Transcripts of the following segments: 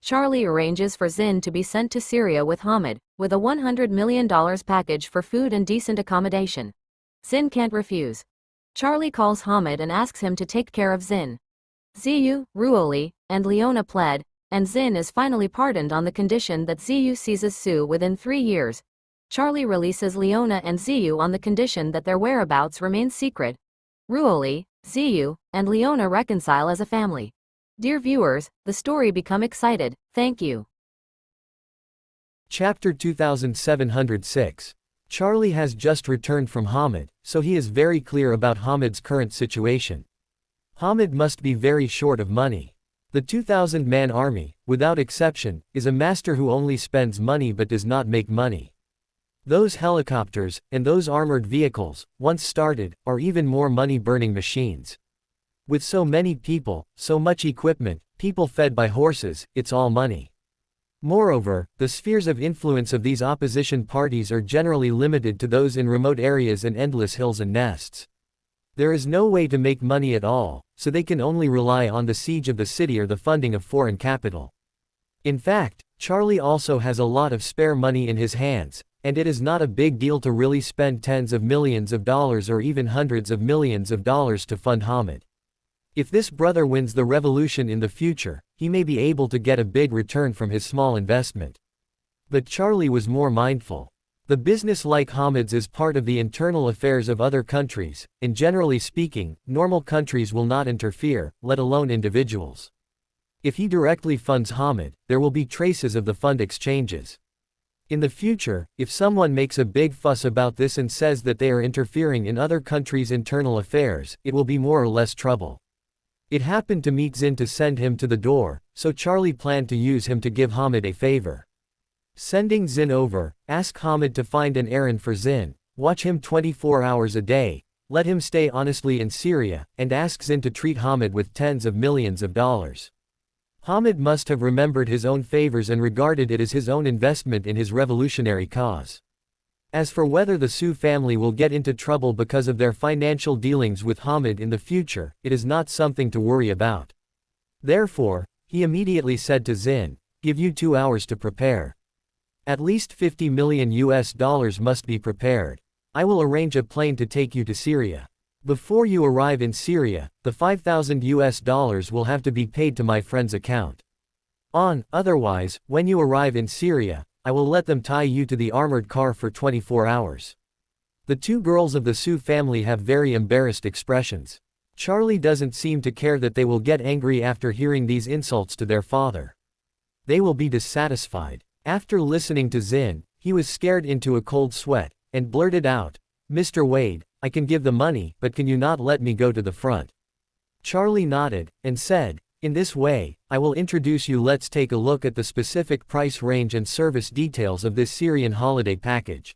Charlie arranges for Zinn to be sent to Syria with Hamid, with a $100 million package for food and decent accommodation. Zinn can't refuse. Charlie calls Hamid and asks him to take care of Zinn. Ziyu, Ruoli, and Leona pled, and Zinn is finally pardoned on the condition that Ziyu seizes Sue within 3 years. Charlie releases Leona and Ziyu on the condition that their whereabouts remain secret. Ruoli, Ziyu, and Leona reconcile as a family. Dear viewers, the story become excited, thank you. Chapter 2706. Charlie has just returned from Hamid, so he is very clear about Hamid's current situation. Hamid must be very short of money. The 2,000-man army, without exception, is a master who only spends money but does not make money. Those helicopters, and those armored vehicles, once started, are even more money-burning machines. With so many people, so much equipment, people fed by horses, it's all money. Moreover, the spheres of influence of these opposition parties are generally limited to those in remote areas and endless hills and nests. There is no way to make money at all, so they can only rely on the siege of the city or the funding of foreign capital. In fact, Charlie also has a lot of spare money in his hands, and it is not a big deal to really spend tens of millions of dollars or even hundreds of millions of dollars to fund Hamid. If this brother wins the revolution in the future, he may be able to get a big return from his small investment. But Charlie was more mindful. The business like Hamid's is part of the internal affairs of other countries, and generally speaking, normal countries will not interfere, let alone individuals. If he directly funds Hamid, there will be traces of the fund exchanges. In the future, if someone makes a big fuss about this and says that they are interfering in other countries' internal affairs, it will be more or less trouble. It happened to meet Zinn to send him to the door, so Charlie planned to use him to give Hamid a favor. Sending Zinn over, ask Hamid to find an errand for Zinn, watch him 24 hours a day, let him stay honestly in Syria, and ask Zinn to treat Hamid with tens of millions of dollars. Hamid must have remembered his own favors and regarded it as his own investment in his revolutionary cause. As for whether the Sioux family will get into trouble because of their financial dealings with Hamid in the future, it is not something to worry about. Therefore, he immediately said to Zinn, "Give you 2 hours to prepare. At least $50 million must be prepared. I will arrange a plane to take you to Syria. Before you arrive in Syria, the $5,000 will have to be paid to my friend's account. Otherwise, when you arrive in Syria, I will let them tie you to the armored car for 24 hours. The 2 girls of the Sioux family have very embarrassed expressions. Charlie doesn't seem to care that they will get angry after hearing these insults to their father. They will be dissatisfied. After listening to Zinn, he was scared into a cold sweat, and blurted out, "Mr. Wade, I can give the money, but can you not let me go to the front?" Charlie nodded, and said, "In this way, I will introduce you. Let's take a look at the specific price range and service details of this Syrian holiday package."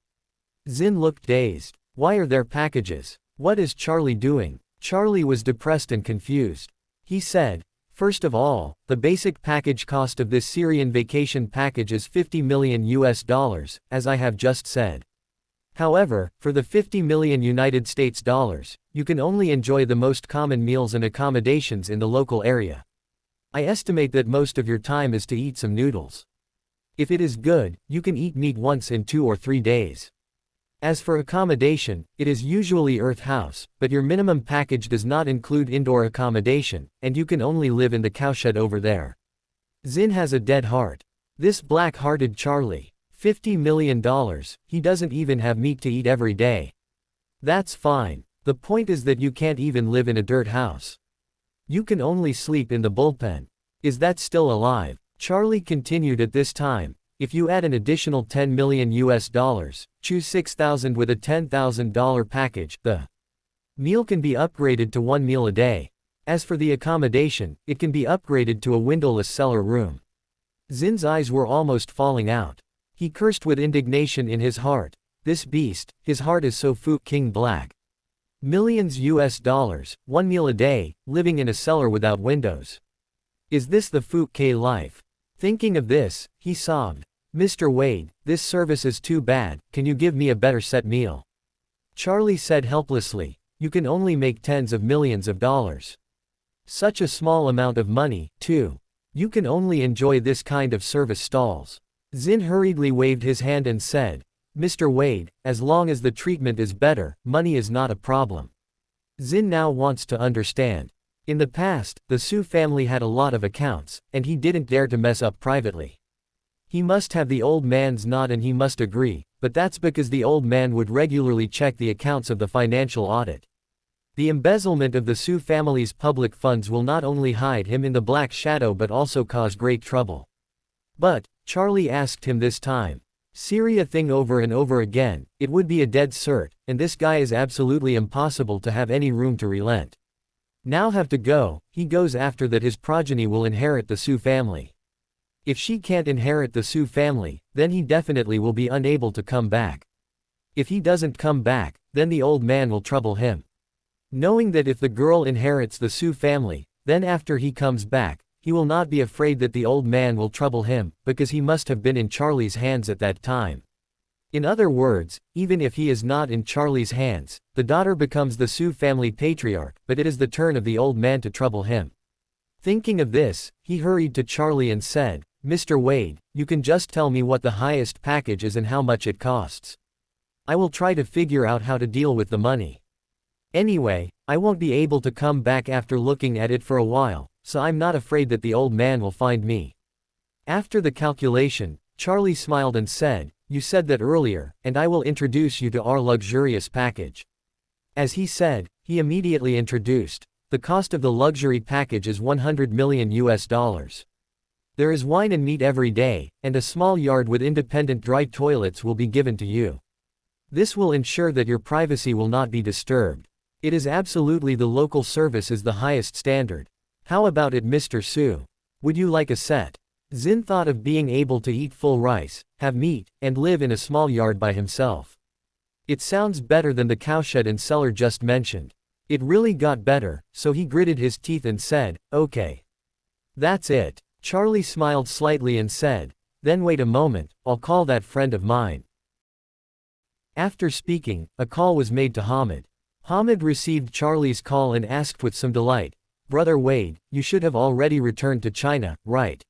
Zinn looked dazed. Why are there packages? What is Charlie doing? Charlie was depressed and confused. He said, "First of all, the basic package cost of this Syrian vacation package is $50 million, as I have just said. However, for the $50 million United States dollars, you can only enjoy the most common meals and accommodations in the local area. I estimate that most of your time is to eat some noodles. If it is good, you can eat meat once in 2 or 3 days. As for accommodation, it is usually Earth House, but your minimum package does not include indoor accommodation, and you can only live in the cowshed over there." Zinn has a dead heart. This black-hearted Charlie. $50 million, he doesn't even have meat to eat every day. That's fine. The point is that you can't even live in a dirt house. You can only sleep in the bullpen. Is that still alive? Charlie continued at this time. If you add an additional $10 million, choose 6,000 with a $10,000 package, the meal can be upgraded to 1 meal a day. As for the accommodation, it can be upgraded to a windowless cellar room. Zinn's eyes were almost falling out. He cursed with indignation in his heart. This beast, his heart is so fucking black. Millions $, 1 meal a day, living in a cellar without windows. Is this the fucking life? Thinking of this, he sobbed. "Mr. Wade, this service is too bad, can you give me a better set meal?" Charlie said helplessly, "You can only make tens of millions of dollars. Such a small amount of money, too. You can only enjoy this kind of service stalls. Zinn hurriedly waved his hand and said, Mr. Wade, as long as the treatment is better, money is not a problem. Zinn now wants to understand. In the past, the Su family had a lot of accounts, and he didn't dare to mess up privately. He must have the old man's nod and he must agree, but that's because the old man would regularly check the accounts of the financial audit. The embezzlement of the Su family's public funds will not only hide him in the black shadow but also cause great trouble. But, Charlie asked him this time. Syria thing over and over again, it would be a dead cert, and this guy is absolutely impossible to have any room to relent. Now have to go, he goes after that his progeny will inherit the Su family. If she can't inherit the Su family, then he definitely will be unable to come back. If he doesn't come back, then the old man will trouble him. Knowing that if the girl inherits the Su family, then after he comes back, he will not be afraid that the old man will trouble him, because he must have been in Charlie's hands at that time. In other words, even if he is not in Charlie's hands, the daughter becomes the Su family patriarch, but it is the turn of the old man to trouble him. Thinking of this, he hurried to Charlie and said, Mr. Wade, you can just tell me what the highest package is and how much it costs. I will try to figure out how to deal with the money. Anyway, I won't be able to come back after looking at it for a while, so I'm not afraid that the old man will find me. After the calculation, Charlie smiled and said, You said that earlier, and I will introduce you to our luxurious package. As he said, he immediately introduced. The cost of the luxury package is $100 million. There is wine and meat every day, and a small yard with independent dry toilets will be given to you. This will ensure that your privacy will not be disturbed. It is absolutely the local service is the highest standard. How about it, Mr. Su? Would you like a set? Zinn thought of being able to eat full rice, have meat, and live in a small yard by himself. It sounds better than the cowshed and cellar just mentioned. It really got better, so he gritted his teeth and said, Okay. That's it. Charlie smiled slightly and said, Then wait a moment, I'll call that friend of mine. After speaking, a call was made to Hamid. Hamid received Charlie's call and asked with some delight, Brother Wade, you should have already returned to China, right?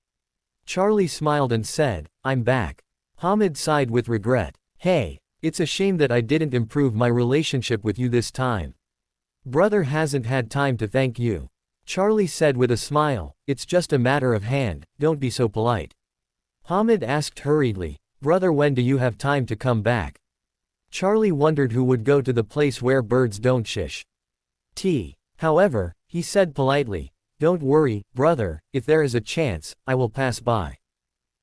Charlie smiled and said, I'm back. Hamid sighed with regret. Hey, it's a shame that I didn't improve my relationship with you this time. Brother hasn't had time to thank you. Charlie said with a smile, It's just a matter of hand, don't be so polite. Hamid asked hurriedly, Brother, when do you have time to come back? Charlie wondered who would go to the place where birds don't shish. However, he said politely, Don't worry, brother, if there is a chance, I will pass by.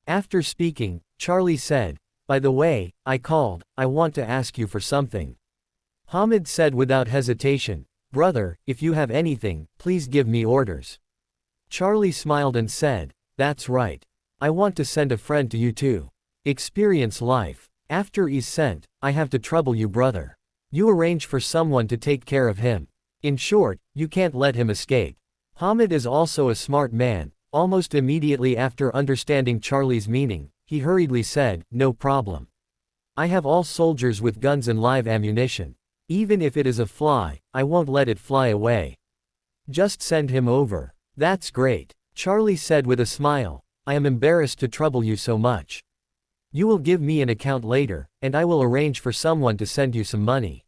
After speaking, Charlie said, By the way, I want to ask you for something. Hamid said without hesitation, Brother, if you have anything, please give me orders. Charlie smiled and said, That's right. I want to send a friend to you too. Experience life. After he's sent, I have to trouble you, brother. You arrange for someone to take care of him. In short, you can't let him escape. Hamid is also a smart man. Almost immediately after understanding Charlie's meaning, he hurriedly said, No problem. I have all soldiers with guns and live ammunition. Even if it is a fly, I won't let it fly away. Just send him over. That's great. Charlie said with a smile, I am embarrassed to trouble you so much. You will give me an account later, and I will arrange for someone to send you some money.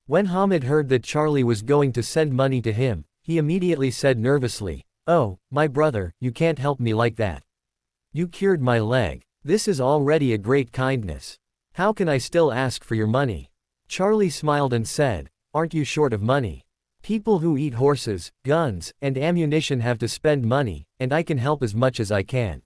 When Hamid heard that Charlie was going to send money to him, he immediately said nervously, Oh, my brother, you can't help me like that. You cured my leg. This is already a great kindness. How can I still ask for your money? Charlie smiled and said, Aren't you short of money? People who eat horses, guns, and ammunition have to spend money, and I can help as much as I can.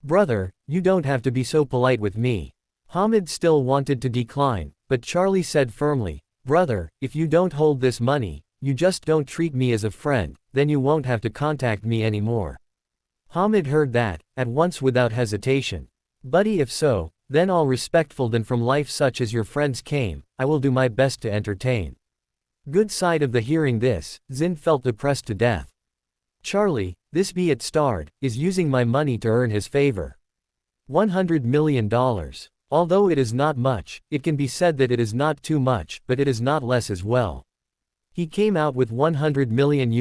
Brother, you don't have to be so polite with me. Hamid still wanted to decline, but Charlie said firmly, Brother, if you don't hold this money, you just don't treat me as a friend, then you won't have to contact me anymore. Hamid heard that, at once without hesitation. Buddy, if so, then all respectful than from life such as your friends came, I will do my best to entertain. Good side of the hearing this, Zinn felt depressed to death. Charlie, this be it starred, is using my money to earn his favor. $100 million. Although it is not much, it can be said that it is not too much, but it is not less as well. He came out with $100 million,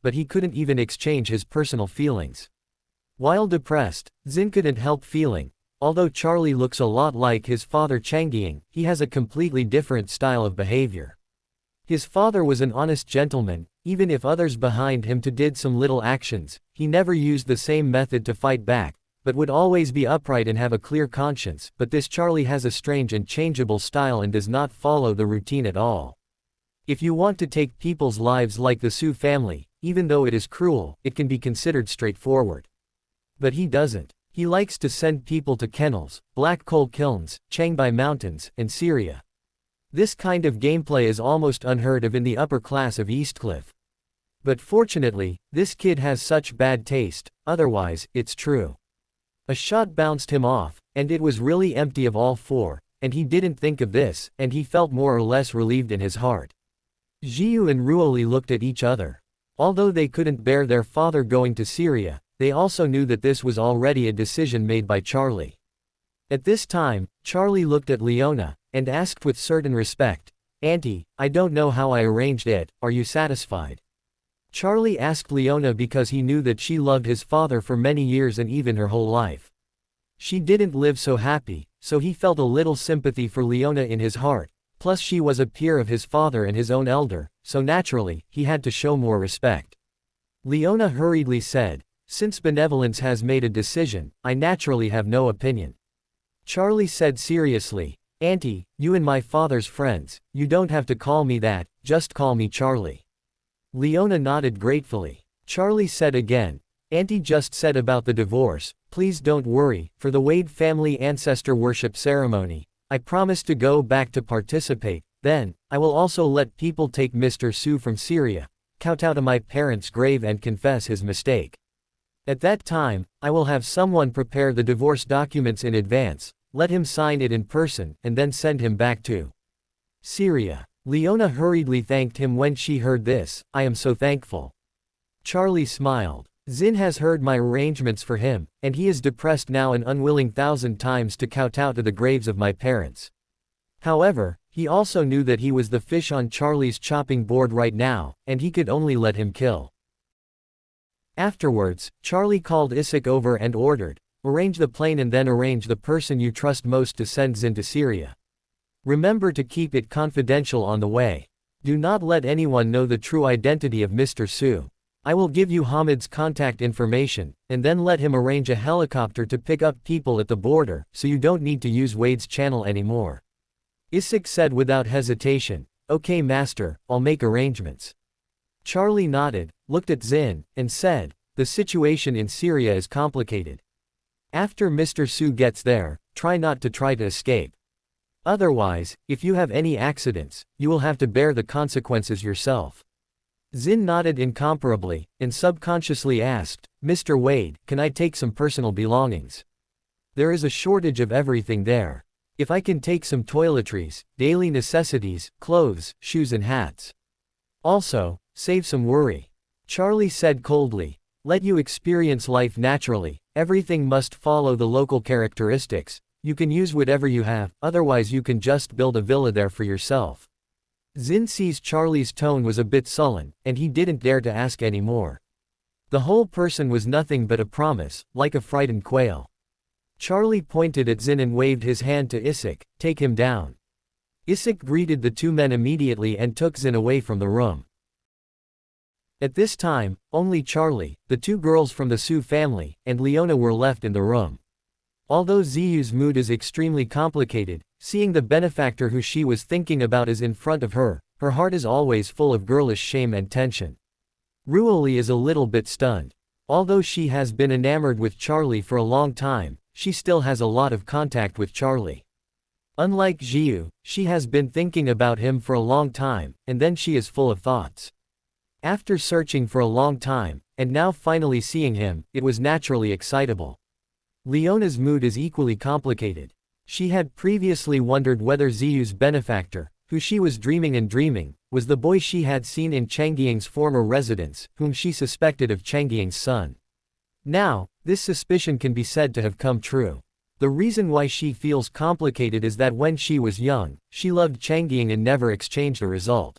but he couldn't even exchange his personal feelings. While depressed, Zinn couldn't help feeling, although Charlie looks a lot like his father Changying, he has a completely different style of behavior. His father was an honest gentleman, even if others behind him did some little actions, he never used the same method to fight back, but would always be upright and have a clear conscience. But this Charlie has a strange and changeable style and does not follow the routine at all. If you want to take people's lives like the Su family, even though it is cruel, it can be considered straightforward. But he doesn't. He likes to send people to kennels, black coal kilns, Changying mountains, and Syria. This kind of gameplay is almost unheard of in the upper class of Eastcliff. But fortunately, this kid has such bad taste, otherwise, it's true. A shot bounced him off, and it was really empty of all four, and he didn't think of this, and he felt more or less relieved in his heart. Jiu and Ruoli looked at each other. Although they couldn't bear their father going to Syria, they also knew that this was already a decision made by Charlie. At this time, Charlie looked at Leona, and asked with certain respect, "Auntie, I don't know how I arranged it, are you satisfied?" Charlie asked Leona because he knew that she loved his father for many years and even her whole life. She didn't live so happy, so he felt a little sympathy for Leona in his heart, plus she was a peer of his father and his own elder, so naturally, he had to show more respect. Leona hurriedly said, "Since benevolence has made a decision, I naturally have no opinion." Charlie said seriously, "Auntie, you and my father's friends, you don't have to call me that, just call me Charlie." Leona nodded gratefully. Charlie said again, "Auntie just said about the divorce, please don't worry, for the Wade family ancestor worship ceremony, I promise to go back to participate, then, I will also let people take Mr. Su from Syria, kowtow to my parents' grave and confess his mistake. At that time, I will have someone prepare the divorce documents in advance, let him sign it in person, and then send him back to Syria." Leona hurriedly thanked him when she heard this, "I am so thankful." Charlie smiled. "Zinn has heard my arrangements for him, and he is depressed now and unwilling 1,000 times to kowtow to the graves of my parents." However, he also knew that he was the fish on Charlie's chopping board right now, and he could only let him kill. Afterwards, Charlie called Isaac over and ordered, "Arrange the plane and then arrange the person you trust most to send Zinn to Syria. Remember to keep it confidential on the way. Do not let anyone know the true identity of Mr. Su. I will give you Hamid's contact information, and then let him arrange a helicopter to pick up people at the border, so you don't need to use Wade's channel anymore." Isaac said without hesitation, "Okay master, I'll make arrangements." Charlie nodded, looked at Zinn, and said, "The situation in Syria is complicated. After Mr. Su gets there, try not to escape. Otherwise, if you have any accidents, you will have to bear the consequences yourself." Zinn nodded incomparably, and subconsciously asked, "Mr. Wade, can I take some personal belongings? There is a shortage of everything there. If I can take some toiletries, daily necessities, clothes, shoes and hats. Also, save some worry." Charlie said coldly, "Let you experience life naturally, everything must follow the local characteristics. You can use whatever you have, otherwise you can just build a villa there for yourself." Zinn sees Charlie's tone was a bit sullen, and he didn't dare to ask any more. The whole person was nothing but a promise, like a frightened quail. Charlie pointed at Zinn and waved his hand to Isaac, "Take him down." Isaac greeted the two men immediately and took Zinn away from the room. At this time, only Charlie, the two girls from the Su family, and Leona were left in the room. Although Ziyu's mood is extremely complicated, seeing the benefactor who she was thinking about is in front of her, her heart is always full of girlish shame and tension. Ruoli is a little bit stunned. Although she has been enamored with Charlie for a long time, she still has a lot of contact with Charlie. Unlike Jiu, she has been thinking about him for a long time, and then she is full of thoughts. After searching for a long time, and now finally seeing him, it was naturally excitable. Leona's mood is equally complicated. She had previously wondered whether Ziyu's benefactor, who she was dreaming, was the boy she had seen in Changying's former residence, whom she suspected of Changying's son. Now, this suspicion can be said to have come true. The reason why she feels complicated is that when she was young, she loved Changying and never exchanged a result.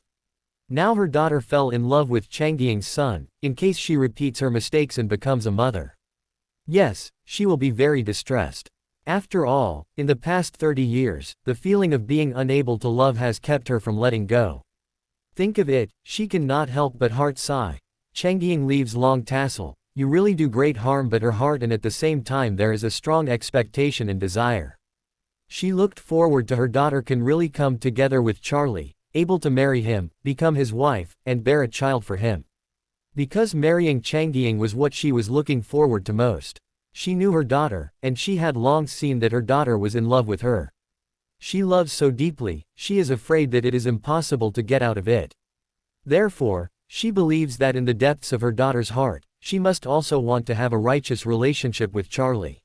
Now her daughter fell in love with Changying's son, in case she repeats her mistakes and becomes a mother. Yes, she will be very distressed. After all, in the past 30 years, the feeling of being unable to love has kept her from letting go. Think of it, she cannot help but heart sigh. Changying leaves long tassel. You really do great harm but her heart, and at the same time there is a strong expectation and desire. She looked forward to her daughter can really come together with Charlie, able to marry him, become his wife, and bear a child for him. Because marrying Changying was what she was looking forward to most. She knew her daughter, and she had long seen that her daughter was in love with her. She loves so deeply, she is afraid that it is impossible to get out of it. Therefore, she believes that in the depths of her daughter's heart, she must also want to have a righteous relationship with Charlie.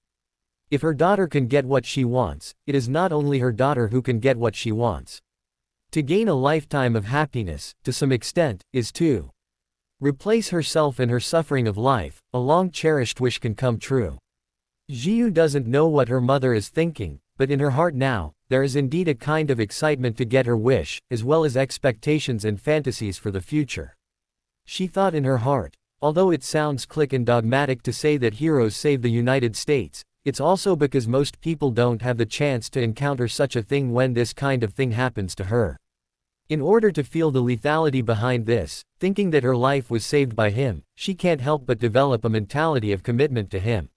If her daughter can get what she wants, it is not only her daughter who can get what she wants. To gain a lifetime of happiness, to some extent, is to replace herself in her suffering of life. A long-cherished wish can come true. Jiu doesn't know what her mother is thinking, but in her heart now, there is indeed a kind of excitement to get her wish, as well as expectations and fantasies for the future. She thought in her heart, although it sounds cliché and dogmatic to say that heroes save the United States, it's also because most people don't have the chance to encounter such a thing when this kind of thing happens to her. In order to feel the lethality behind this, thinking that her life was saved by him, she can't help but develop a mentality of commitment to him.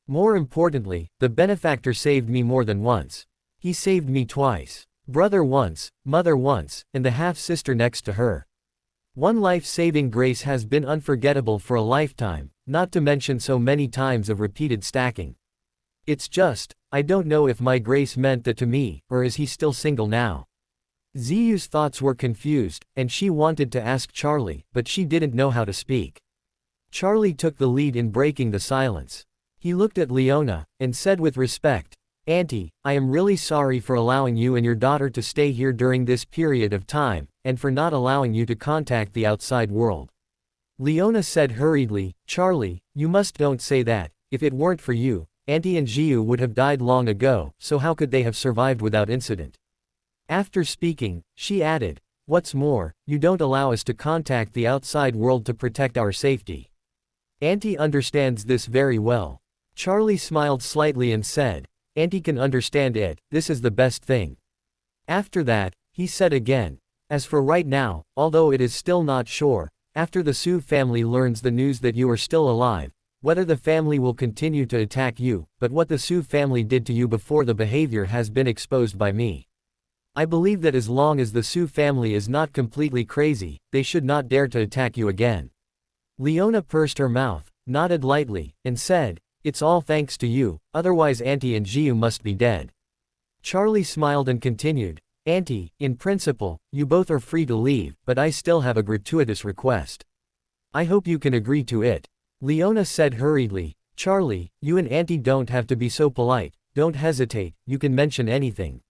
More importantly, the benefactor saved me more than once. He saved me twice. Brother once, mother once, and the half-sister next to her. One life-saving grace has been unforgettable for a lifetime, not to mention so many times of repeated stacking. It's just, I don't know if my grace meant that to me, or is he still single now? Ziyu's thoughts were confused, and she wanted to ask Charlie, but she didn't know how to speak. Charlie took the lead in breaking the silence. He looked at Leona, and said with respect, "Auntie, I am really sorry for allowing you and your daughter to stay here during this period of time, and for not allowing you to contact the outside world." Leona said hurriedly, "Charlie, you don't say that. If it weren't for you, Auntie and Jiu would have died long ago, so how could they have survived without incident?" After speaking, she added, "What's more, you don't allow us to contact the outside world to protect our safety. Auntie understands this very well." Charlie smiled slightly and said, "Auntie can understand it, this is the best thing." After that, he said again, "As for right now, although it is still not sure, after the Su family learns the news that you are still alive, whether the family will continue to attack you, but what the Su family did to you before the behavior has been exposed by me. I believe that as long as the Su family is not completely crazy, they should not dare to attack you again." Leona pursed her mouth, nodded lightly, and said, "It's all thanks to you, otherwise Auntie and Jiu must be dead." Charlie smiled and continued, "Auntie, in principle, you both are free to leave, but I still have a gratuitous request. I hope you can agree to it." Leona said hurriedly, "Charlie, you and Auntie don't have to be so polite, don't hesitate, you can mention anything."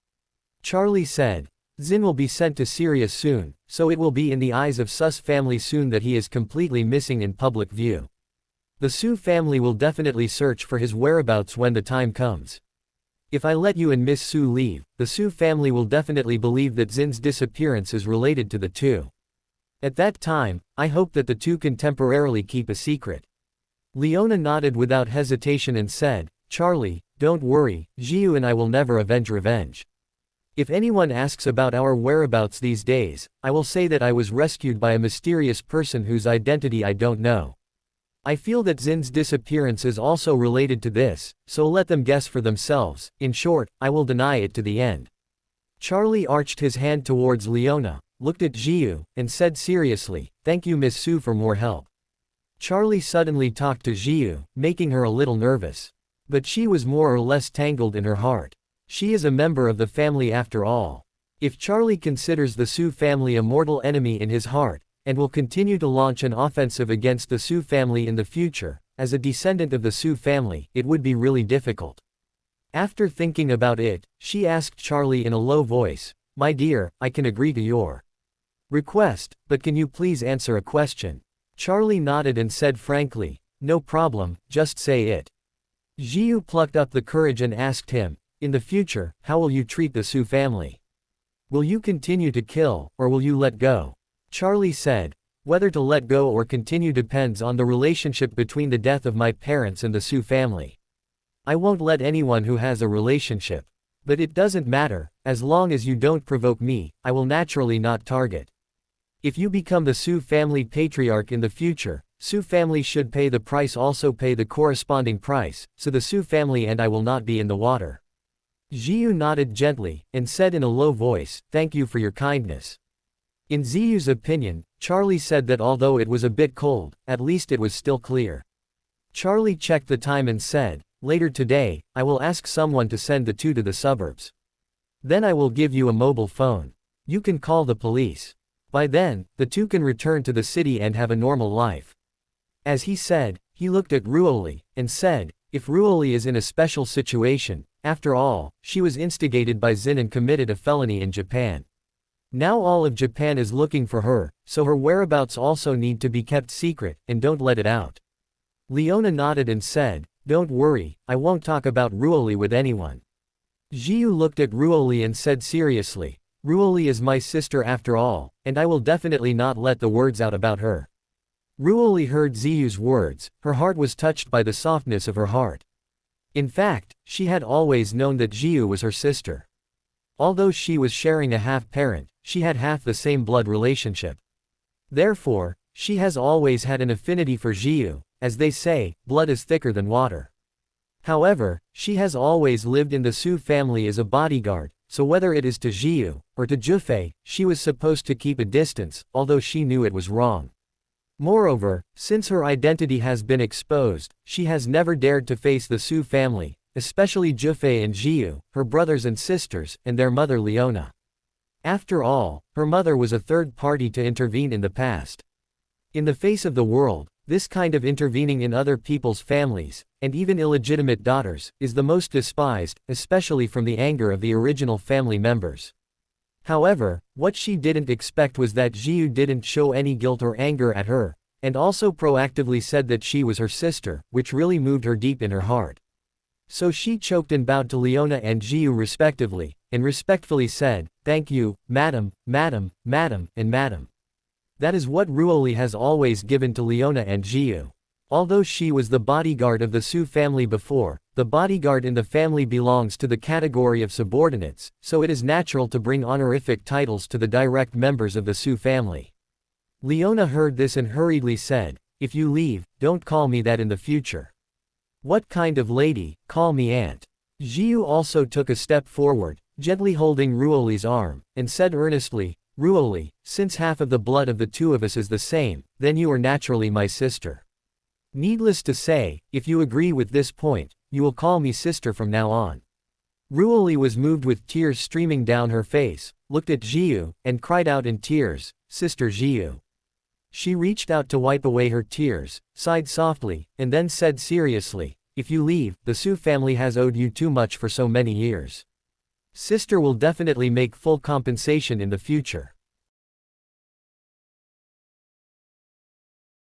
Charlie said, "Zinn will be sent to Syria soon, so it will be in the eyes of Su's family soon that he is completely missing in public view. The Su family will definitely search for his whereabouts when the time comes. If I let you and Miss Su leave, the Su family will definitely believe that Zinn's disappearance is related to the two. At that time, I hope that the two can temporarily keep a secret." Leona nodded without hesitation and said, "Charlie, don't worry, Jiu and I will never avenge revenge. If anyone asks about our whereabouts these days, I will say that I was rescued by a mysterious person whose identity I don't know. I feel that Zinn's disappearance is also related to this, so let them guess for themselves. In short, I will deny it to the end." Charlie arched his hand towards Leona, looked at Jiu, and said seriously, "Thank you Miss Su for more help." Charlie suddenly talked to Jiu, making her a little nervous. But she was more or less tangled in her heart. She is a member of the family after all. If Charlie considers the Su family a mortal enemy in his heart, and will continue to launch an offensive against the Su family in the future, as a descendant of the Su family, it would be really difficult. After thinking about it, she asked Charlie in a low voice, "My dear, I can agree to your request, but can you please answer a question?" Charlie nodded and said frankly, "No problem, just say it." Jiu plucked up the courage and asked him, "In the future, how will you treat the Su family? Will you continue to kill, or will you let go?" Charlie said, Whether to let go or continue depends on the relationship between the death of my parents and the Su family. I won't let anyone who has a relationship. But it doesn't matter, as long as you don't provoke me, I will naturally not target. If you become the Su family patriarch in the future, Su family should pay the price, also pay the corresponding price, so the Su family and I will not be in the water. Jiyu nodded gently, and said in a low voice, "Thank you for your kindness." In Ziyu's opinion, Charlie said that although it was a bit cold, at least it was still clear. Charlie checked the time and said, "Later today, I will ask someone to send the two to the suburbs. Then I will give you a mobile phone. You can call the police. By then, the two can return to the city and have a normal life." As he said, he looked at Ruoli, and said, "If Ruoli is in a special situation, after all, she was instigated by Zinn and committed a felony in Japan. Now all of Japan is looking for her, so her whereabouts also need to be kept secret, and don't let it out." Leona nodded and said, "Don't worry, I won't talk about Ruoli with anyone." Jiyu looked at Ruoli and said seriously, "Ruoli is my sister after all, and I will definitely not let the words out about her." Ruoli heard Ziyu's words, her heart was touched by the softness of her heart. In fact, she had always known that Jiyu was her sister. Although she was sharing a half-parent, she had half the same blood relationship. Therefore, she has always had an affinity for Jiyu, as they say, blood is thicker than water. However, she has always lived in the Su family as a bodyguard, so whether it is to Jiyu, or to Jufei, she was supposed to keep a distance, although she knew it was wrong. Moreover, since her identity has been exposed, she has never dared to face the Su family, especially Jufei and Jiyu, her brothers and sisters, and their mother Leona. After all, her mother was a third party to intervene in the past. In the face of the world, this kind of intervening in other people's families, and even illegitimate daughters, is the most despised, especially from the anger of the original family members. However, what she didn't expect was that Jiyu didn't show any guilt or anger at her, and also proactively said that she was her sister, which really moved her deep in her heart. So she choked and bowed to Leona and Jiyu respectively, and respectfully said, "Thank you, madam, madam, madam, and madam." That is what Ruoli has always given to Leona and Jiyu. Although she was the bodyguard of the Su family before, the bodyguard in the family belongs to the category of subordinates, so it is natural to bring honorific titles to the direct members of the Su family. Leona heard this and hurriedly said, "If you leave, don't call me that in the future." "What kind of lady? Call me aunt." Jiyu also took a step forward, gently holding Ruoli's arm, and said earnestly, "Ruoli, since half of the blood of the two of us is the same, then you are naturally my sister. Needless to say, if you agree with this point, you will call me sister from now on." Ruoli was moved with tears streaming down her face, looked at Jiyu, and cried out in tears, "Sister Jiyu." She reached out to wipe away her tears, sighed softly, and then said seriously, "If you leave, the Su family has owed you too much for so many years. Sister will definitely make full compensation in the future."